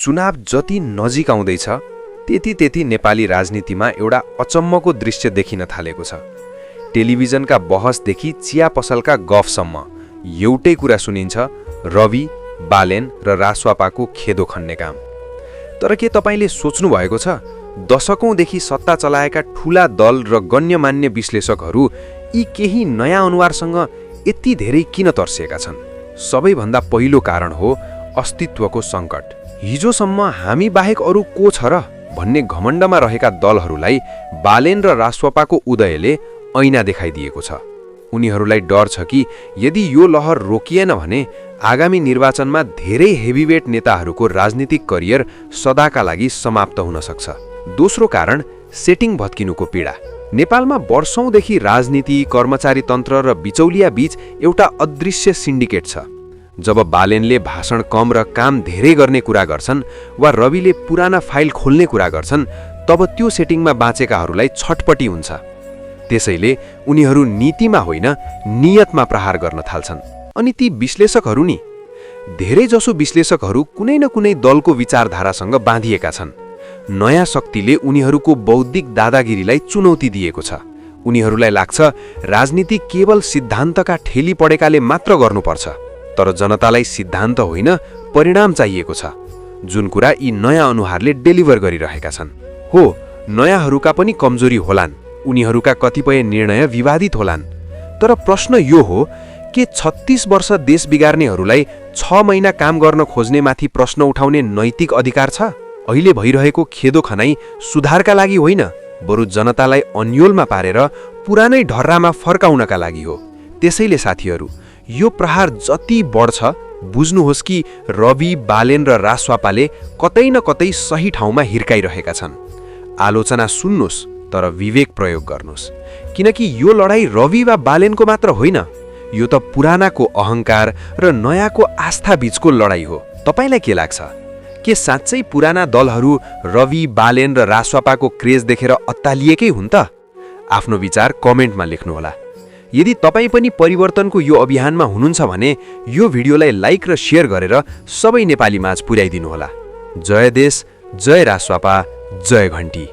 चुनाव जति नजिक आउँदैछ त्यति नेपाली राजनीतिमा एउटा अचम्मको दृश्य देखिन थालेको छ। टेलिभिजनका बहसदेखि चिया पसलका गफसम्म एउटै कुरा सुनिन्छ, रवि, बालेन र रासपाको खेदो खन्ने काम। तर के तपाईले सोच्नु भएको छ, दशकौंदेखि सत्ता चलाएका ठूला दल र गण्यमान्य विश्लेषकहरू यी केही नयाँ अनुहारसँग यति धेरै किन तर्सिएका छन्? सबैभन्दा पहिलो कारण हो अस्तित्वको सङ्कट। हिजोसम्म हामी बाहेक अरू को छ र भन्ने घमण्डमा रहेका दलहरूलाई बालेन र रासपाको उदयले ऐना देखाइदिएको छ। उनीहरूलाई डर छ कि यदि यो लहर रोकिएन भने आगामी निर्वाचनमा धेरै हेभीवेट नेताहरूको राजनीतिक करियर सदाका लागि समाप्त हुन सक्छ। दोस्रो कारण सेटिङ भत्किनुको पीडा। नेपालमा वर्षौंदेखि राजनीति, कर्मचारी तन्त्र र बिचौलिया बीच एउटा अदृश्य सिन्डिकेट छ। जब बालेनले भाषण कम र काम धेरै गर्ने कुरा गर्छन् वा रविले पुराना फाइल खोल्ने कुरा गर्छन्, तब त्यो सेटिङमा बाँचेकाहरूलाई छटपटी हुन्छ। त्यसैले उनीहरू नीतिमा होइन नियतमा प्रहार गर्न थाल्छन्। अनि ती विश्लेषकहरू नि, धेरैजसो विश्लेषकहरू कुनै न कुनै दलको विचारधारासँग बाँधिएका छन्। नयाँ शक्तिले उनीहरूको बौद्धिक दादागिरीलाई चुनौती दिएको छ। उनीहरूलाई लाग्छ राजनीति केवल सिद्धान्तका ठेली पडेकाले मात्र गर्नुपर्छ, तर जनतालाई सिद्धान्त होइन परिणाम चाहिएको छ, जुन कुरा यी नयाँ अनुहारले डेलिभर गरिरहेका छन्। हो, नयाँहरूका पनि कमजोरी होलान्, उनीहरूका कतिपय निर्णय विवादित होलान्, तर प्रश्न यो हो के 36 वर्ष देश बिगार्नेहरूलाई 6 महिना काम गर्न खोज्नेमाथि प्रश्न उठाउने नैतिक अधिकार छ? अहिले भइरहेको खेदो खनाई सुधारका लागि होइन, बरु जनतालाई अन्योलमा पारेर पुरानै ढर्रामा फर्काउनका लागि हो। त्यसैले साथीहरू, यो प्रहार जति बढ्छ बुझ्नुहोस् कि रवि, बालेन र रासपाले कतै न कतै सही ठाउँमा हिर्काइरहेका छन्। आलोचना सुन्नुहोस् तर विवेक प्रयोग गर्नुहोस्, किनकि यो लडाईँ रवि वा बालेनको मात्र होइन, यो त पुरानाको अहंकार र नयाँको आस्था बीचको लडाईँ हो। तपाईलाई के लाग्छ, के साँच्चै पुराना दलहरू रवि, बालेन र रासपाको क्रेज देखेर अत्तालिएकै हुन् त? आफ्नो विचार कमेन्टमा लेख्नुहोला। यदि तपाईँ पनि परिवर्तनको यो अभियानमा हुनुहुन्छ भने यो भिडियोलाई लाइक र शेयर गरेर सबै नेपाली माझ पुर्याइदिनुहोला। जय देश, जय रासपा, जय घण्टी।